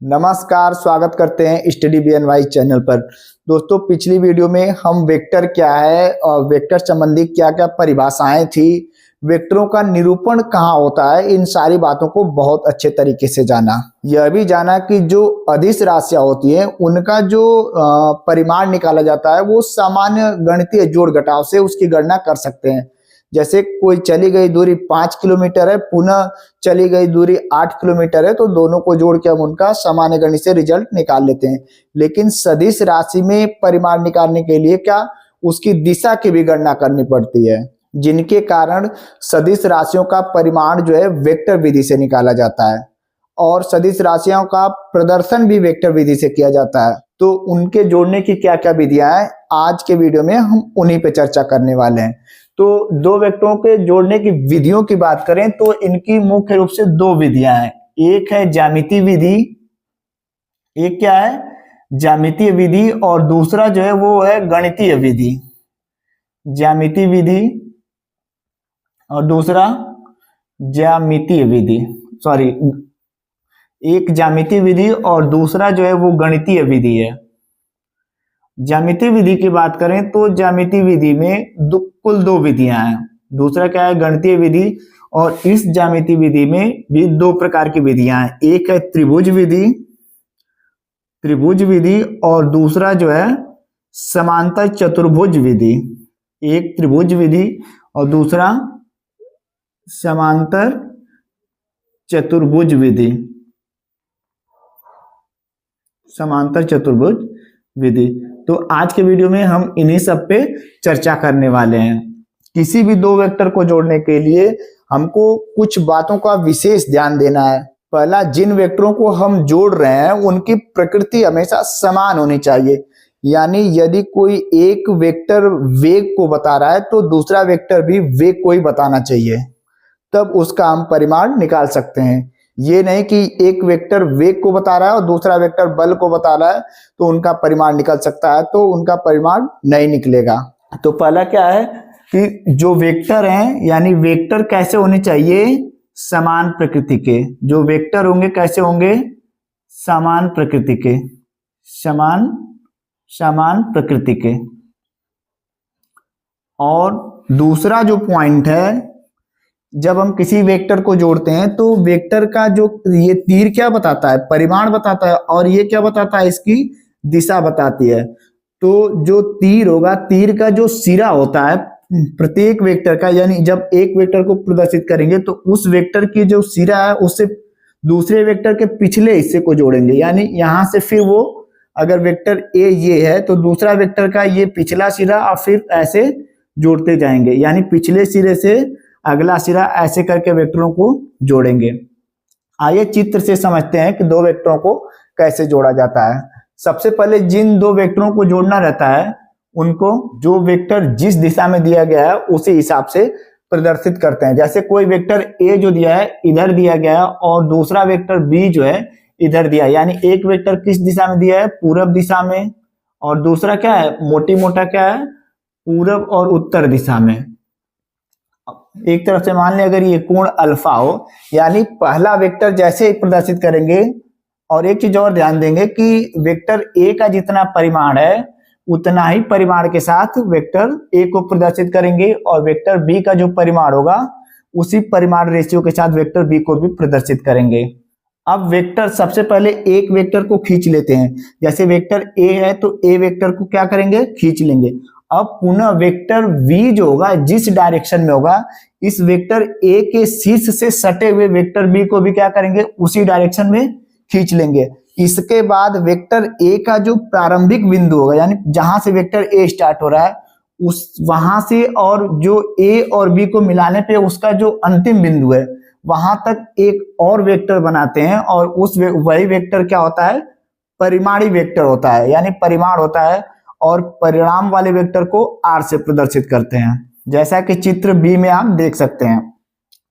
नमस्कार, स्वागत करते हैं स्टडी BNY चैनल पर। दोस्तों, पिछली वीडियो में हम वेक्टर क्या है और वेक्टर संबंधी क्या क्या परिभाषाएं थी, वेक्टरों का निरूपण कहाँ होता है, इन सारी बातों को बहुत अच्छे तरीके से जाना। यह भी जाना कि जो अदिश राशियां होती हैं उनका जो परिमाण निकाला जाता है वो सामान्य गणितीय जोड़ घटाव से उसकी गणना कर सकते हैं। जैसे कोई चली गई दूरी 5 किलोमीटर है, पुनः चली गई दूरी 8 किलोमीटर है, तो दोनों को जोड़ के हम उनका सामान्य गणित से रिजल्ट निकाल लेते हैं। लेकिन सदिश राशि में परिमाण निकालने के लिए क्या उसकी दिशा की भी गणना करनी पड़ती है, जिनके कारण सदिश राशियों का परिमाण जो है वेक्टर विधि से निकाला जाता है और सदिश राशियों का प्रदर्शन भी वेक्टर विधि से किया जाता है। तो उनके जोड़ने की क्या क्या विधियां हैं, आज के वीडियो में हम उन्हीं पे चर्चा करने वाले हैं। तो दो वेक्टरों के जोड़ने की विधियों की बात करें तो इनकी मुख्य रूप से दो विधियां हैं। एक है ज्यामितीय विधि, एक क्या है ज्यामितीय विधि, और दूसरा जो है वो है गणितीय विधि। ज्यामितीय विधि और दूसरा ज्यामितीय विधि, सॉरी, एक ज्यामितीय विधि और दूसरा जो है वो गणितीय विधि है। ज्यामितीय विधि की बात करें तो ज्यामितीय विधि में कुल दो विधियां हैं। दूसरा क्या है गणितीय विधि, और इस ज्यामितीय विधि में भी दो प्रकार की विधियां हैं। एक है त्रिभुज विधि, और दूसरा जो है समांतर चतुर्भुज विधि। एक त्रिभुज विधि और दूसरा समांतर चतुर्भुज विधि। समांतर चतुर्भुज विधि। तो आज के वीडियो में हम इन्हीं सब पे चर्चा करने वाले हैं। किसी भी दो वेक्टर को जोड़ने के लिए हमको कुछ बातों का विशेष ध्यान देना है। पहला, जिन वेक्टरों को हम जोड़ रहे हैं उनकी प्रकृति हमेशा समान होनी चाहिए। यानी यदि कोई एक वेक्टर वेग को बता रहा है तो दूसरा वेक्टर भी वेग को ही बताना चाहिए, तब उसका हम परिमाण निकाल सकते हैं। ये नहीं कि एक वेक्टर वेग को बता रहा है और दूसरा वेक्टर बल को बता रहा है तो उनका परिमाण निकल सकता है, तो उनका परिमाण नहीं निकलेगा। तो पहला क्या है कि जो वेक्टर हैं, यानी वेक्टर कैसे होने चाहिए, समान प्रकृति के। जो वेक्टर होंगे कैसे होंगे, समान प्रकृति के, समान प्रकृति के। और दूसरा जो पॉइंट है, जब हम किसी वेक्टर को जोड़ते हैं तो वेक्टर का जो ये तीर क्या बताता है, परिमाण बताता है, और ये क्या बताता है, इसकी दिशा बताती है। तो जो तीर होगा, तीर का जो सिरा होता है प्रत्येक वेक्टर का, यानी जब एक वेक्टर को प्रदर्शित करेंगे तो उस वेक्टर की जो सिरा है उससे दूसरे वेक्टर के पिछले हिस्से को जोड़ेंगे। यानी यहां से फिर वो, अगर वेक्टर ए ये है तो दूसरा वेक्टर का ये पिछला सिरा, और फिर ऐसे जोड़ते जाएंगे। यानी पिछले सिरे से अगला सिरा, ऐसे करके वेक्टरों को जोड़ेंगे। आइए चित्र से समझते हैं कि दो वेक्टरों को कैसे जोड़ा जाता है। सबसे पहले जिन दो वेक्टरों को जोड़ना रहता है उनको जो वेक्टर जिस दिशा में दिया गया है उसी हिसाब से प्रदर्शित करते हैं। जैसे कोई वेक्टर ए जो दिया है इधर दिया गया है और दूसरा वेक्टर बी जो है इधर दिया है। यानी एक वेक्टर किस दिशा में दिया है, पूरब दिशा में, और दूसरा क्या है, मोटी मोटा क्या है, पूरब और उत्तर दिशा में। एक तरफ से मान लें अगर ये कोण अल्फा हो, यानी पहला वेक्टर जैसे ही प्रदर्शित करेंगे। और एक चीज और ध्यान देंगे कि वेक्टर ए का जितना परिमाण है उतना ही परिमाण के साथ वेक्टर ए को प्रदर्शित करेंगे, और वेक्टर बी का जो परिमाण होगा उसी परिमाण रेशियो के साथ वेक्टर बी को भी प्रदर्शित करेंगे। अब वेक्टर, सबसे पहले एक वेक्टर को खींच लेते हैं। जैसे वेक्टर ए है तो ए वेक्टर को क्या करेंगे, खींच लेंगे। अब पुनः वेक्टर v जो होगा जिस डायरेक्शन में होगा, इस वेक्टर a के शीर्ष से सटे हुए वेक्टर b को भी क्या करेंगे, उसी डायरेक्शन में खींच लेंगे। इसके बाद वेक्टर a का जो प्रारंभिक बिंदु होगा, यानी जहां से वेक्टर a स्टार्ट हो रहा है उस वहां से, और जो a और b को मिलाने पे उसका जो अंतिम बिंदु है वहां तक एक और वेक्टर बनाते हैं, और उस वही वेक्टर क्या होता है, परिमाणी वेक्टर होता है, यानी परिमाण होता है, और परिणाम वाले वेक्टर को r से प्रदर्शित करते हैं, जैसा कि चित्र बी में आप देख सकते हैं।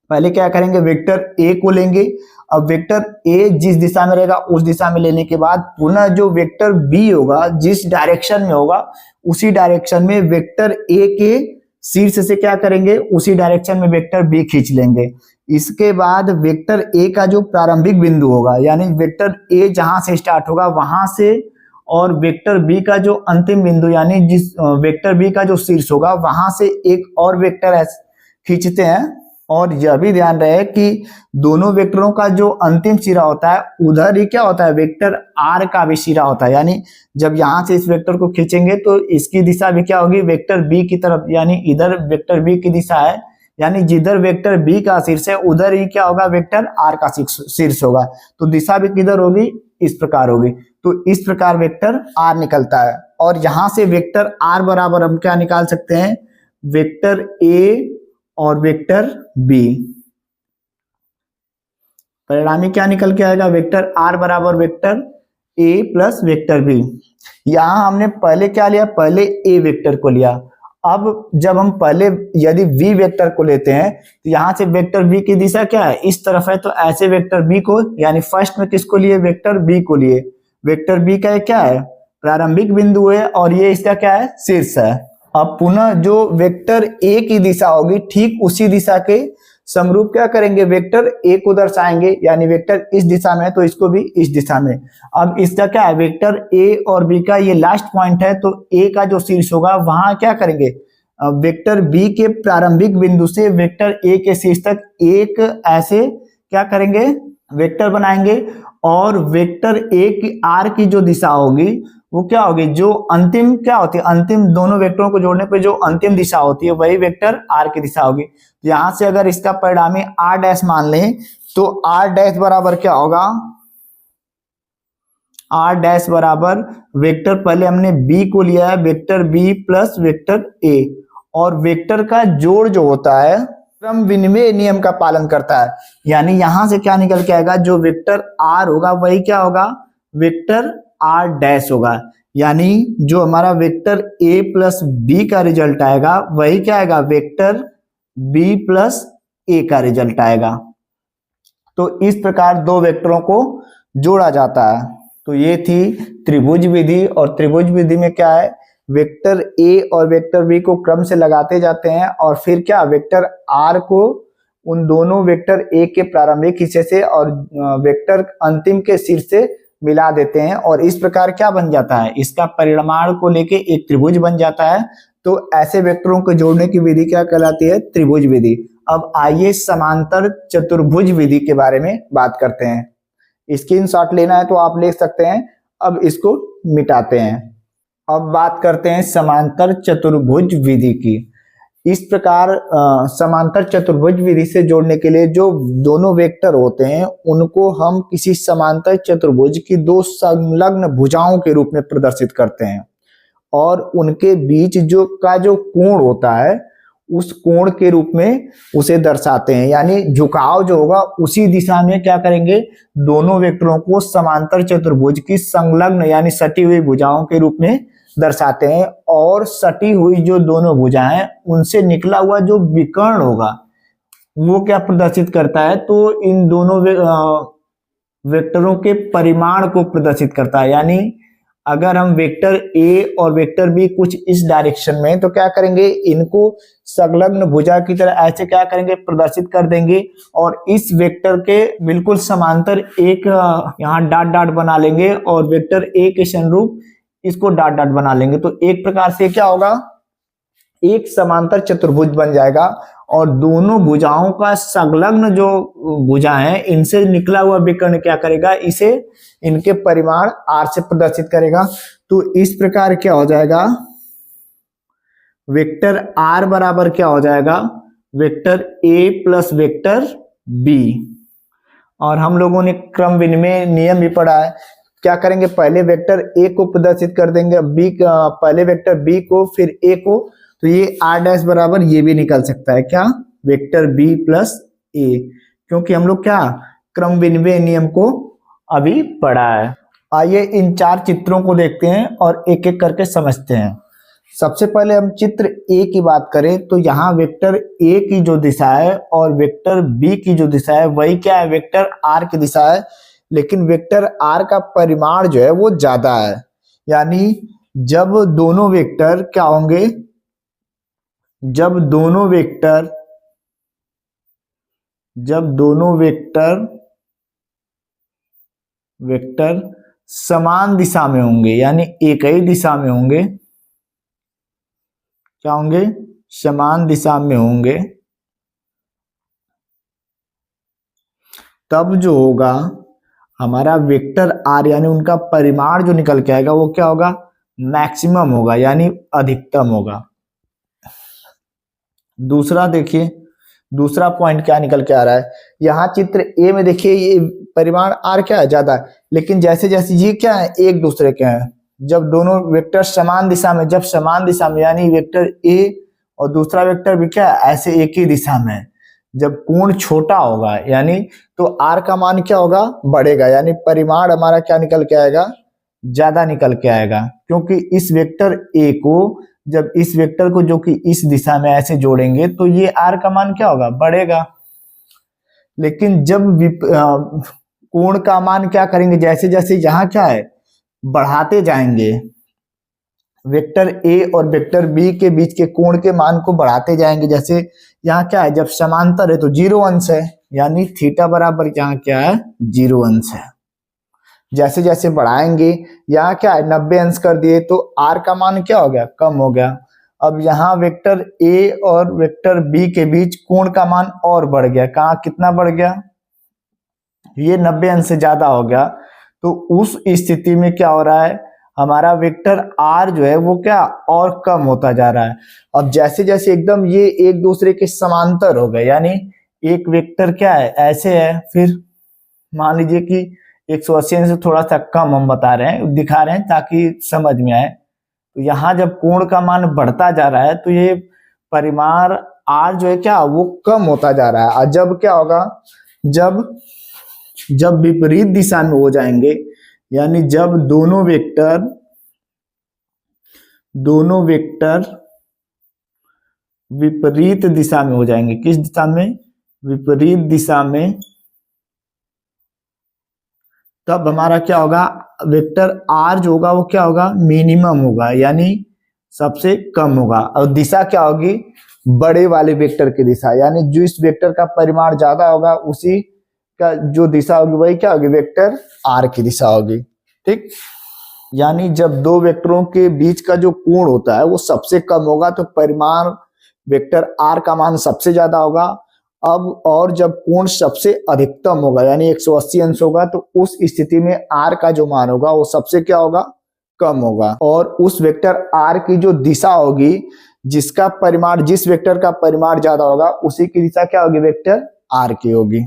पहले क्या करेंगे, वेक्टर a को लेंगे। अब वेक्टर a जिस दिशा में रहेगा उस दिशा में लेने के बाद पुनः जो वेक्टर b होगा जिस डायरेक्शन में होगा उसी डायरेक्शन में वेक्टर a के शीर्ष से क्या करेंगे, उसी डायरेक्शन में वेक्टर b खींच लेंगे। इसके बाद वेक्टर ए का जो प्रारंभिक बिंदु होगा, यानी वेक्टर ए जहां से स्टार्ट होगा वहां से, और वेक्टर बी का जो अंतिम बिंदु यानी जिस वेक्टर बी का जो शीर्ष होगा वहां से एक और वेक्टर खींचते हैं। और यह भी ध्यान रहे कि दोनों वेक्टरों का जो अंतिम सिरा होता है उधर ही क्या होता है, वेक्टर आर का भी सिरा होता है। यानी जब यहां से इस वेक्टर को खींचेंगे तो इसकी दिशा भी क्या होगी, वेक्टर बी की तरफ, यानी इधर वेक्टर बी की दिशा है, यानी जिधर वेक्टर बी का शीर्ष है उधर ही क्या होगा, वेक्टर आर का शीर्ष होगा। तो दिशा भी किधर होगी, इस प्रकार होगी। तो इस प्रकार वेक्टर आर निकलता है। और यहां से वेक्टर आर बराबर हम क्या निकाल सकते हैं, वेक्टर ए और वेक्टर बी। परिणामी क्या निकल के आएगा, वेक्टर आर बराबर vector A plus vector B. यहां हमने पहले क्या लिया, पहले ए वेक्टर को लिया। अब जब हम पहले यदि v वेक्टर को लेते हैं तो यहां से वेक्टर v की दिशा क्या है, इस तरफ है, तो ऐसे वेक्टर b को, यानी फर्स्ट में किसको लिए, वेक्टर b को लिए। वेक्टर b का क्या है, प्रारंभिक बिंदु है, और ये इसका क्या है, शीर्ष है। अब पुनः जो वेक्टर a की दिशा होगी ठीक उसी दिशा के समरूप क्या करेंगे, वेक्टर a को दर्शाएंगे, यानी वेक्टर इस दिशा में है तो इसको भी इस दिशा में। अब इसका क्या है, वेक्टर a और b का ये लास्ट पॉइंट है, तो a का जो शीर्ष होगा वहां क्या करेंगे, वेक्टर b के प्रारंभिक बिंदु से वेक्टर a के शीर्ष तक एक ऐसे क्या करेंगे, वेक्टर बनाएंगे। और वेक्टर a की r की जो दिशा होगी वो क्या होगी, जो अंतिम क्या होती है, अंतिम दोनों वेक्टरों को जोड़ने पे जो अंतिम दिशा होती है वही वेक्टर आर की दिशा होगी। यहां से अगर इसका परिणामी आर डैश मान लें तो आर डैश बराबर क्या होगा, आर डैश बराबर वेक्टर, पहले हमने बी को लिया है, vector B plus vector A, और वेक्टर का जोड़ जो होता है क्रम विनिमय नियम का पालन करता है। यानी यहां से क्या निकल के आएगा, जो वेक्टर आर होगा वही क्या होगा, वेक्टर आर डैश होगा। यानी जो हमारा वेक्टर ए प्लस बी का रिजल्ट आएगा वही क्या आएगा, वेक्टर बी प्लस ए का रिजल्ट आएगा। तो इस प्रकार दो वेक्टरों को जोड़ा जाता है। तो ये थी त्रिभुज विधि, और त्रिभुज विधि में क्या है, वेक्टर ए और वेक्टर बी को क्रम से लगाते जाते हैं, और फिर क्या, वेक्टर आर को उन दोनों वेक्टर ए के प्रारंभिक हिस्से से और वेक्टर अंतिम के शीर्ष से मिला देते हैं, और इस प्रकार क्या बन जाता है, इसका परिमाण को लेके एक त्रिभुज बन जाता है। तो ऐसे वेक्टरों को जोड़ने की विधि क्या कहलाती है, त्रिभुज विधि। अब आइए समांतर चतुर्भुज विधि के बारे में बात करते हैं। स्क्रीनशॉट लेना है तो आप ले सकते हैं। अब इसको मिटाते हैं। अब बात करते हैं समांतर चतुर्भुज विधि की। इस प्रकार समांतर चतुर्भुज विधि से जोड़ने के लिए जो दोनों वेक्टर होते हैं उनको हम किसी समांतर चतुर्भुज की दो संलग्न भुजाओं के रूप में प्रदर्शित करते हैं, और उनके बीच जो कोण होता है उस कोण के रूप में उसे दर्शाते हैं। यानी झुकाव जो होगा उसी दिशा में क्या करेंगे, दोनों वेक्टरों को समांतर चतुर्भुज की संलग्न यानी सटी हुई भुजाओं के रूप में दर्शाते हैं। और सटी हुई जो दोनों भुजाएं उनसे निकला हुआ जो विकर्ण होगा वो क्या प्रदर्शित करता है, तो इन दोनों वेक्टरों के परिमाण को प्रदर्शित करता है। यानी अगर हम वेक्टर ए और वेक्टर बी कुछ इस डायरेक्शन में, तो क्या करेंगे, इनको संलग्न भुजा की तरह ऐसे क्या करेंगे, प्रदर्शित कर देंगे, और इस वेक्टर के बिल्कुल समांतर एक यहाँ डॉट डॉट बना लेंगे, और वेक्टर ए के अनुरूप इसको डॉट डॉट बना लेंगे। तो एक प्रकार से क्या होगा, एक समांतर चतुर्भुज बन जाएगा, और दोनों भुजाओं का संलग्न जो भुजा है इनसे निकला हुआ विकर्ण क्या करेगा, इसे इनके परिमाण r से प्रदर्शित करेगा। तो इस प्रकार क्या हो जाएगा, वेक्टर r बराबर क्या हो जाएगा, vector a plus vector b। और हम लोगों ने क्रम विनिमय नियम भी पढ़ा है। क्या करेंगे, पहले वेक्टर a को प्रदर्शित कर देंगे पहले वेक्टर b को फिर a को, तो ये r डैश बराबर ये भी निकल सकता है क्या, वेक्टर b प्लस a, क्योंकि हम लोग क्या क्रम विनिमय नियम को अभी पढ़ा है। आइए इन चार चित्रों को देखते हैं और एक एक करके समझते हैं। सबसे पहले हम चित्र ए की बात करें तो यहाँ वेक्टर ए की जो दिशा है और वेक्टर बी की जो दिशा है वही क्या है, वेक्टर आर की दिशा है, लेकिन वेक्टर आर का परिमाण जो है वो ज्यादा है। यानी जब दोनों वेक्टर क्या होंगे, जब दोनों वेक्टर जब दोनों वेक्टर समान दिशा में होंगे, यानी एक ही दिशा में होंगे, क्या होंगे, समान दिशा में होंगे, तब जो होगा हमारा वेक्टर आर यानी उनका परिमाण जो निकल के आएगा वो क्या होगा, मैक्सिमम होगा यानी अधिकतम होगा। दूसरा देखिए, दूसरा पॉइंट क्या निकल के आ रहा है, यहाँ चित्र ए में देखिए ये परिमाण आर क्या है, ज्यादा है, लेकिन जैसे जैसे ये क्या है, एक दूसरे के हैं, जब दोनों वेक्टर समान दिशा में, जब समान दिशा में यानी वेक्टर ए और दूसरा वेक्टर भी क्या है, ऐसे एक ही दिशा में, जब कोण छोटा होगा यानी तो आर का मान क्या होगा, बढ़ेगा, यानी परिमाण हमारा क्या निकल के आएगा, ज्यादा निकल के आएगा, क्योंकि इस वेक्टर ए को जब इस वेक्टर को जो कि इस दिशा में ऐसे जोड़ेंगे तो ये आर का मान क्या होगा, बढ़ेगा। लेकिन जब कोण का मान क्या करेंगे, जैसे जैसे यहाँ क्या है, बढ़ाते जाएंगे, वेक्टर ए और वेक्टर बी के बीच के कोण के मान को बढ़ाते जाएंगे, जैसे यहाँ क्या है, जब समांतर है तो 0 अंश है, यानी थीटा बराबर यहाँ क्या है, 0 अंश है। जैसे जैसे बढ़ाएंगे, यहाँ क्या है 90 अंश कर दिए तो आर का मान क्या हो गया, कम हो गया। अब यहाँ वेक्टर ए और वेक्टर बी के बीच कोण का मान और बढ़ गया, कहाँ कितना बढ़ गया, ये 90 अंश से ज्यादा हो गया। तो उस स्थिति में क्या हो रहा है, हमारा वेक्टर आर जो है वो क्या और कम होता जा रहा है। अब जैसे जैसे एकदम ये एक दूसरे के समांतर हो गए, यानी एक वेक्टर क्या है ऐसे है, फिर मान लीजिए कि 180 अंश से थोड़ा सा कम हम बता रहे हैं, दिखा रहे हैं ताकि समझ में आए। तो यहाँ जब कोण का मान बढ़ता जा रहा है तो ये परिमाण आर जो है क्या वो कम होता जा रहा है। और जब क्या होगा, जब विपरीत दिशा में हो जाएंगे, यानी जब दोनों वेक्टर विपरीत दिशा में हो जाएंगे, किस दिशा में, विपरीत दिशा में, तब हमारा क्या होगा, वेक्टर आर जो होगा वो क्या होगा, मिनिमम होगा, यानी सबसे कम होगा। और दिशा क्या होगी, बड़े वाले वेक्टर की दिशा, यानी जो इस वेक्टर का परिमाण ज्यादा होगा उसी का जो दिशा होगी वही क्या होगी, वेक्टर आर की दिशा होगी। ठीक, यानी जब दो वेक्टरों के बीच का जो कोण होता है वो सबसे कम होगा तो परिमाण वेक्टर आर का मान सबसे ज्यादा होगा। अब और जब कोण सबसे अधिकतम होगा यानी 180 अंश होगा तो उस स्थिति में आर का जो मान होगा वो सबसे क्या होगा, कम होगा। और उस वेक्टर आर की जो दिशा होगी, जिसका परिमाण, जिस वेक्टर का परिमाण ज्यादा होगा उसी की दिशा क्या होगी, वेक्टर आर की होगी।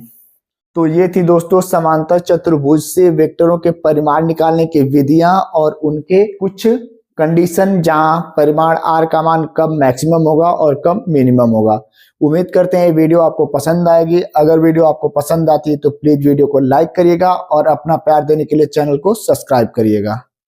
तो ये थी दोस्तों समांतर चतुर्भुज से वेक्टरों के परिमाण निकालने की विधियां और उनके कुछ कंडीशन जहां परिमाण आर का मान कब मैक्सिमम होगा और कब मिनिमम होगा। उम्मीद करते हैं ये वीडियो आपको पसंद आएगी। अगर वीडियो आपको पसंद आती है तो प्लीज वीडियो को लाइक करिएगा और अपना प्यार देने के लिए चैनल को सब्सक्राइब करिएगा।